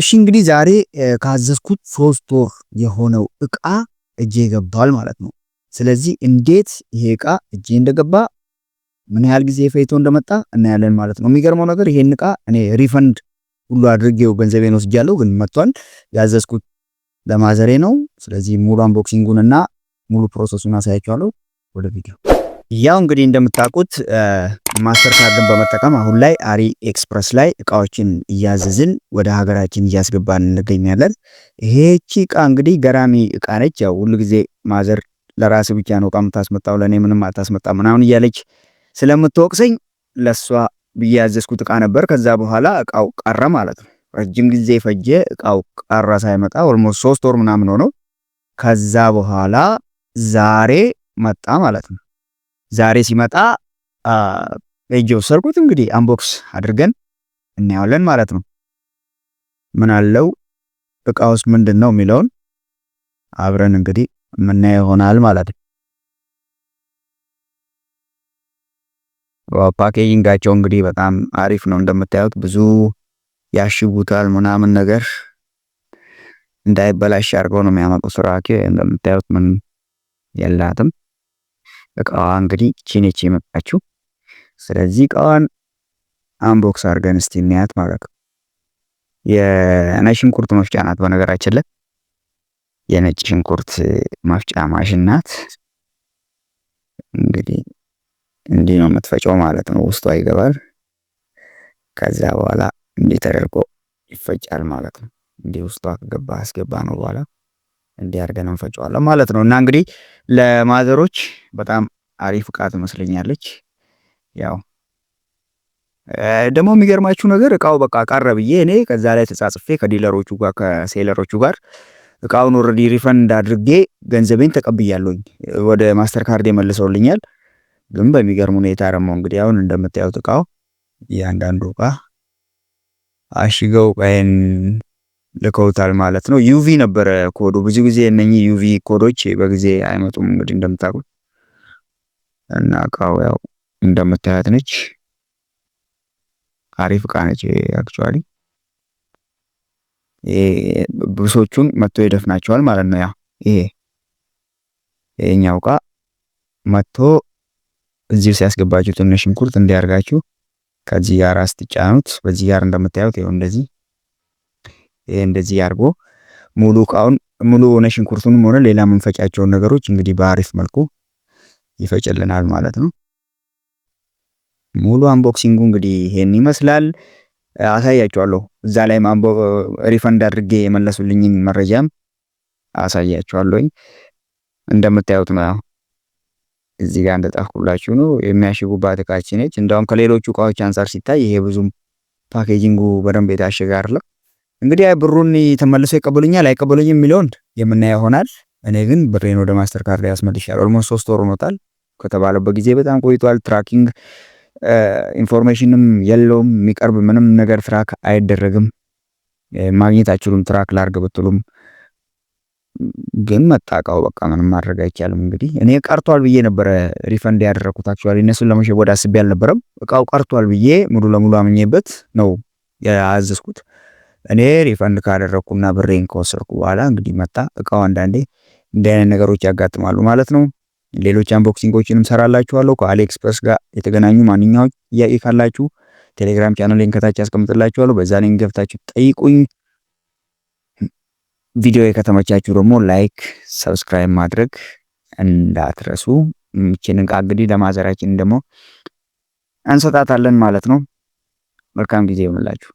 እሺ እንግዲህ ዛሬ ካዘዝኩት 3 ወር የሆነው እቃ እጄ ገብቷል ማለት ነው። ስለዚህ እንዴት ይሄ እቃ እጄ እንደገባ ምን ያህል ጊዜ ፈይቶ እንደመጣ እናያለን ማለት ነው። የሚገርመው ነገር ይሄን እቃ እኔ ሪፈንድ ሁሉ አድርጌው ገንዘቤን ወስጃለሁ፣ ግን መጥቷል። ያዘዝኩት ለማዘሬ ነው። ስለዚህ ሙሉ አንቦክሲንጉን እና ሙሉ ፕሮሰሱን አሳያችኋለሁ። ወደ ቪዲዮ። ያው እንግዲህ እንደምታውቁት ማስተር ካርድን በመጠቀም አሁን ላይ አሪ ኤክስፕረስ ላይ እቃዎችን እያዘዝን ወደ ሀገራችን እያስገባን እንገኛለን። ይሄቺ እቃ እንግዲህ ገራሚ እቃ ነች። ያው ሁሉ ጊዜ ማዘር ለራስ ብቻ ነው እቃ የምታስመጣው ለኔ ምንም አታስመጣ ምናምን እያለች ስለምትወቅሰኝ ለሷ ብዬ ያዘዝኩት እቃ ነበር። ከዛ በኋላ እቃው ቀረ ማለት ነው። ረጅም ጊዜ ፈጀ። እቃው ቀረ ሳይመጣ ኦልሞስት 3 ወር ምናምን ሆነው ከዛ በኋላ ዛሬ መጣ ማለት ነው። ዛሬ ሲመጣ እጄ ወሰድኩት። እንግዲህ አንቦክስ አድርገን እናያለን ማለት ነው። ምን አለው እቃውስ ምንድነው የሚለውን አብረን እንግዲህ የምናየው ይሆናል ማለት ነው። ፓኬጂንጋቸው እንግዲህ በጣም አሪፍ ነው። እንደምታዩት ብዙ ያሽጉታል ምናምን ነገር እንዳይበላሽ አድርገው ነው የሚያመጡት። ስራኬ እንደምታዩት ምን የላትም እቃዋ እንግዲህ ቺኔቺ የመጣችው። ስለዚህ እቃዋን አንቦክስ አድርገን እስቲ እናያት ማለት ነው። የነጭ ሽንኩርት መፍጫ ናት። በነገራችን ላይ የነጭ ሽንኩርት መፍጫ ማሽን ናት። እንግዲህ እንዲህ ነው የምትፈጨው ማለት ነው። ውስጧ ይገባል። ከዛ በኋላ እንዲህ ተደርጎ ይፈጫል ማለት ነው። እንዲህ ውስጧ ከገባ አስገባ ነው በኋላ እንዲህ አድርገን እንፈጨዋለን ማለት ነው። እና እንግዲህ ለማዘሮች በጣም አሪፍ እቃ ትመስለኛለች። ያው ደግሞ የሚገርማችሁ ነገር እቃው በቃ ቀረ ብዬ እኔ ከዛ ላይ ተጻጽፌ ከዲለሮቹ ጋር ከሴለሮቹ ጋር እቃውን ኦልሬዲ ሪፈንድ አድርጌ ገንዘቤን ተቀብያለሁኝ። ወደ ማስተር ካርድ መልሰውልኛል። ግን በሚገርም ሁኔታ ደግሞ እንግዲህ አሁን እንደምታዩት እቃው እያንዳንዱ እቃ አሽገው ቀይን ልከውታል ማለት ነው። ዩቪ ነበረ ኮዱ። ብዙ ጊዜ እነኚህ ዩቪ ኮዶች በጊዜ አይመጡም እንግዲህ እንደምታውቁት። እና እቃው ያው እንደምታያት ነች። አሪፍ እቃ ነች አክቹአሊ። ብሶቹን መጥቶ ይደፍናቸዋል ማለት ነው። ያው ይሄኛው እቃ መጥቶ እዚህ ሲያስገባችሁ ትንሽ ሽንኩርት እንዲያርጋችሁ ከዚህ ጋር አስትጫኑት። በዚህ ጋር እንደምታዩት ይሄው እንደዚህ እንደዚህ ያርጎ ሙሉ እቃውን ሙሉ ነጭ ሽንኩርቱንም ሆነ ሌላ መንፈጫቸውን ነገሮች እንግዲህ በአሪፍ መልኩ ይፈጭልናል ማለት ነው። ሙሉ አንቦክሲንጉ እንግዲህ ይሄን ይመስላል። አሳያችኋለሁ። እዛ ላይ ሪፈንድ አድርጌ የመለሱልኝን መረጃም አሳያችኋለሁኝ። እንደምታዩት ነው። እዚህ ጋር እንደጣፍኩላችሁ ነው የሚያሽጉባት እቃችን ነች። እንደውም ከሌሎቹ እቃዎች አንፃር ሲታይ ይሄ ብዙም ፓኬጂንጉ በደንብ የታሸገ አይደለም። እንግዲህ ብሩን ተመልሶ ይቀበሉኛል አይቀበሉኝም የሚለውን የምናየው ይሆናል። እኔ ግን ብሬን ወደ ማስተር ካርድ ያስመልሻለሁ። ኦልሞስት 3 ወር ሆኖታል። ከተባለበት ጊዜ በጣም ቆይቷል። ትራኪንግ ኢንፎርሜሽንም የለውም። የሚቀርብ ምንም ነገር ትራክ አይደረግም። ማግኘት አችሉም። ትራክ ላርግ ብትሉም ግን መጣቃው በቃ ምንም ማድረግ አይቻልም። እንግዲህ እኔ ቀርቷል ብዬ ነበር ሪፈንድ ያደረኩት። አክቹአሊ እነሱን ለመሸወድ አስቤ አልነበረም። እቃው ቀርቷል ብዬ ሙሉ ለሙሉ አምኜበት ነው ያዘዝኩት። እኔ ሪፈንድ ካደረኩና ብሬን ከወሰድኩ በኋላ እንግዲህ መጣ እቃው። አንዳንዴ እንዲህ አይነት ነገሮች ያጋጥማሉ ማለት ነው። ሌሎች አንቦክሲንጎችንም ሰራላችኋለሁ። ከአሊ ኤክስፕረስ ጋር የተገናኙ ማንኛውም ጥያቄ ካላችሁ ቴሌግራም ቻናሌን ከታች አስቀምጥላችኋለሁ። በዛ ሊንክ ገብታችሁ ጠይቁኝ። ቪዲዮ ከተመቻችሁ ደግሞ ላይክ፣ ሰብስክራይብ ማድረግ እንዳትረሱ። እቺን እቃ እንግዲህ ለማዘራችን ደግሞ እንሰጣታለን ማለት ነው። መልካም ጊዜ ይሁንላችሁ።